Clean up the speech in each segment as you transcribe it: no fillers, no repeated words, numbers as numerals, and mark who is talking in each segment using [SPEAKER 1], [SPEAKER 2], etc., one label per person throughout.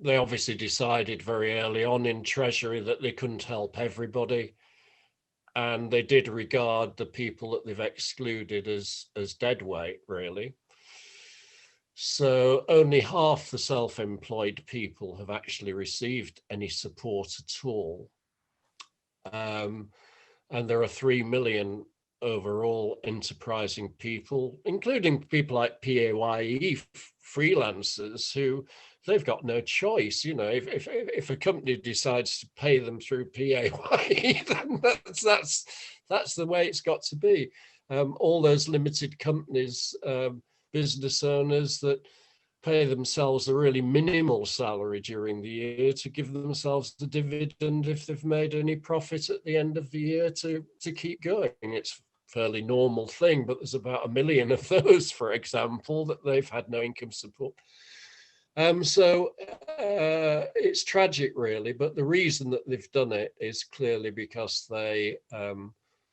[SPEAKER 1] they obviously decided very early on in Treasury that they couldn't help everybody. And they did regard the people that they've excluded as deadweight, really. So only half the self-employed people have actually received any support at all. And there are 3 million overall enterprising people, including people like PAYE freelancers, who they've got no choice. You know, if a company decides to pay them through PAYE, then that's the way it's got to be. All those limited companies, business owners that pay themselves a really minimal salary during the year to give themselves the dividend if they've made any profit at the end of the year to keep going. It's a fairly normal thing, but there's about 1 million of those, for example, that they've had no income support. So it's tragic, really, but the reason that they've done it is clearly because they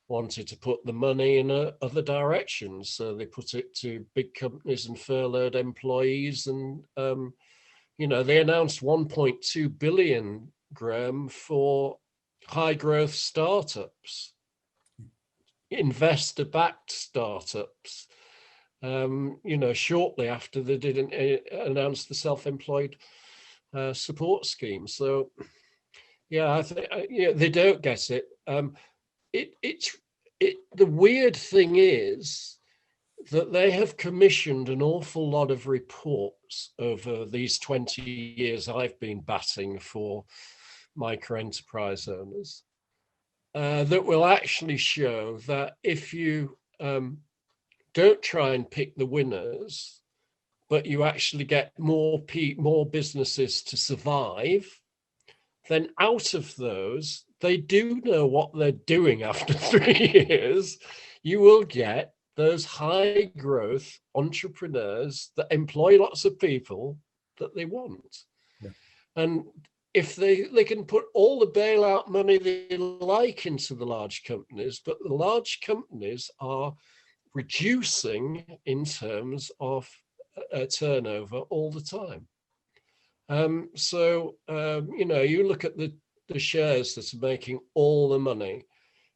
[SPEAKER 1] wanted to put the money in other directions. So they put it to big companies and furloughed employees. And, you know, they announced 1.2 billion, Graham, for high growth startups, investor-backed startups, you know, shortly after they didn't announce the self-employed support scheme. So, yeah, I think yeah, they don't get it. The weird thing is that they have commissioned an awful lot of reports over these 20 years I've been batting for micro enterprise owners that will actually show that if you don't try and pick the winners, but you actually get more businesses to survive, then out of those, they do know what they're doing after 3 years. You will get those high growth entrepreneurs that employ lots of people that they want. Yeah. And if they can put all the bailout money they like into the large companies, but the large companies are reducing in terms of turnover all the time. You know, you look at the shares that are making all the money.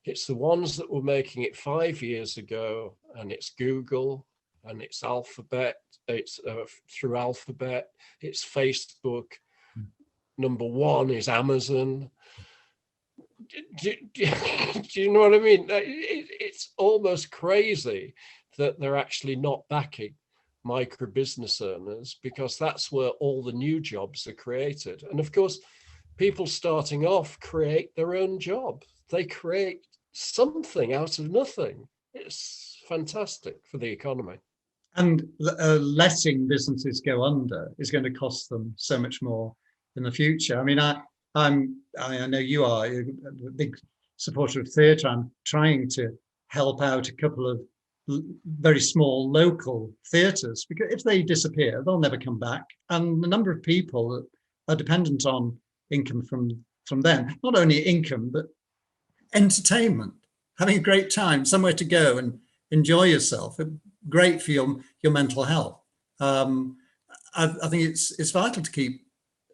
[SPEAKER 1] It's the ones that were making it 5 years ago, and it's Google, and it's Alphabet, it's through Alphabet, it's Facebook. Number one is Amazon. Do you know what I mean? It's almost crazy that they're actually not backing micro business owners, because that's where all the new jobs are created. And of course, people starting off create their own job. They create something out of nothing. It's fantastic for the economy.
[SPEAKER 2] And letting businesses go under is going to cost them so much more in the future. I mean, I know you are a big supporter of theatre. I'm trying to help out a couple of very small local theatres, because if they disappear, they'll never come back. And the number of people that are dependent on income from them, not only income, but entertainment, having a great time, somewhere to go and enjoy yourself, great for your mental health. I think it's vital to keep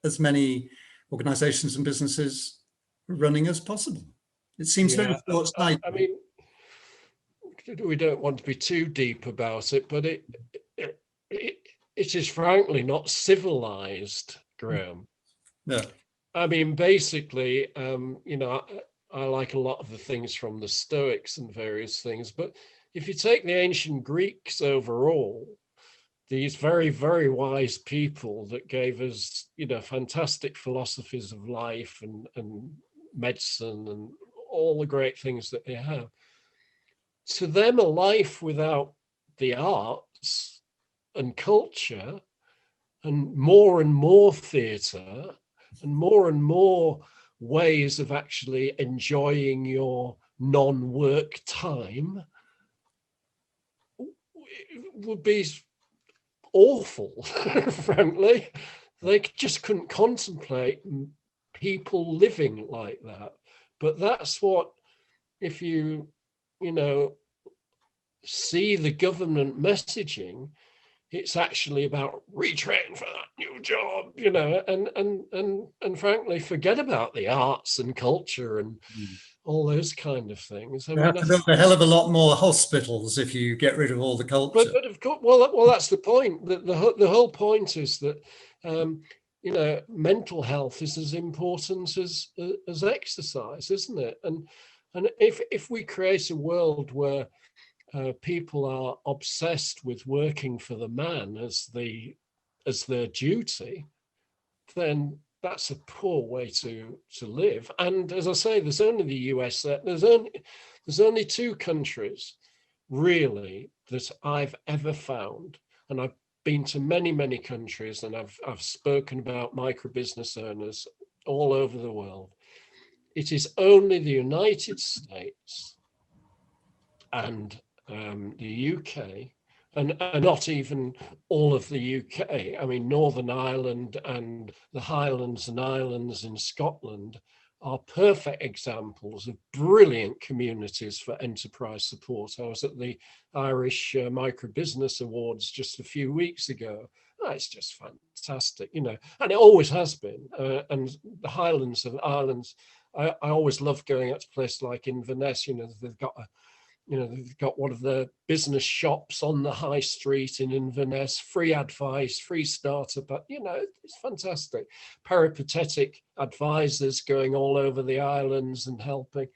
[SPEAKER 2] as many organisations and businesses running as possible. It seems very short-sighted.
[SPEAKER 1] I mean, we don't want to be too deep about it, but it is frankly not civilized, Graham.
[SPEAKER 2] No.
[SPEAKER 1] I mean, basically, you know, I like a lot of the things from the Stoics and various things, but if you take the ancient Greeks overall, these very, very wise people that gave us, you know, fantastic philosophies of life and medicine and all the great things that they have. To them, a life without the arts and culture and more theatre and more ways of actually enjoying your non-work time would be awful, frankly. They just couldn't contemplate people living like that. But that's what, if you know, see the government messaging, it's actually about retrain for that new job, you know, and frankly, forget about the arts and culture and all those kind of things. I
[SPEAKER 2] You
[SPEAKER 1] mean,
[SPEAKER 2] have to build a hell of a lot more hospitals if you get rid of all the culture.
[SPEAKER 1] but of course, well, that's the point. The whole point is that you know, mental health is as important as exercise, isn't it? And if we create a world where people are obsessed with working for the man as their duty, then that's a poor way to live. And as I say, there's only the US. There's only two countries really that I've ever found, and I've been to many countries, and I've spoken about micro business owners all over the world. It is only the United States and the UK, and not even all of the UK. I mean, Northern Ireland and the Highlands and Islands in Scotland are perfect examples of brilliant communities for enterprise support. I was at the Irish Micro Business Awards just a few weeks ago. Oh, it's just fantastic, you know, and it always has been. And the Highlands and Islands, I always love going out to places like Inverness. You know, they've got one of the business shops on the high street in Inverness, free advice, free starter, but you know, it's fantastic. Peripatetic advisors going all over the islands and helping.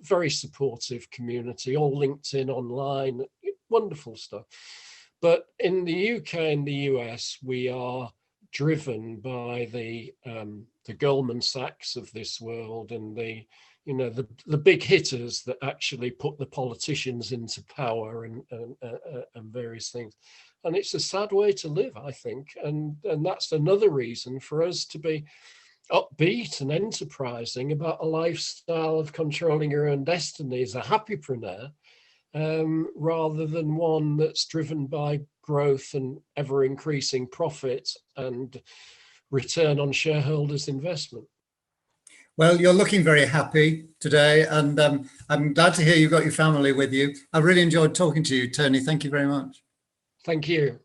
[SPEAKER 1] Very supportive community, all linked in online, wonderful stuff. But in the UK and the US, we are driven by the Goldman Sachs of this world and the big hitters that actually put the politicians into power and various things. And it's a sad way to live, I think. And that's another reason for us to be upbeat and enterprising about a lifestyle of controlling your own destiny as a happypreneur, rather than one that's driven by growth and ever increasing profit and return on shareholders' investment.
[SPEAKER 2] Well, you're looking very happy today, and I'm glad to hear you've got your family with you. I really enjoyed talking to you, Tony. Thank you very much.
[SPEAKER 1] Thank you.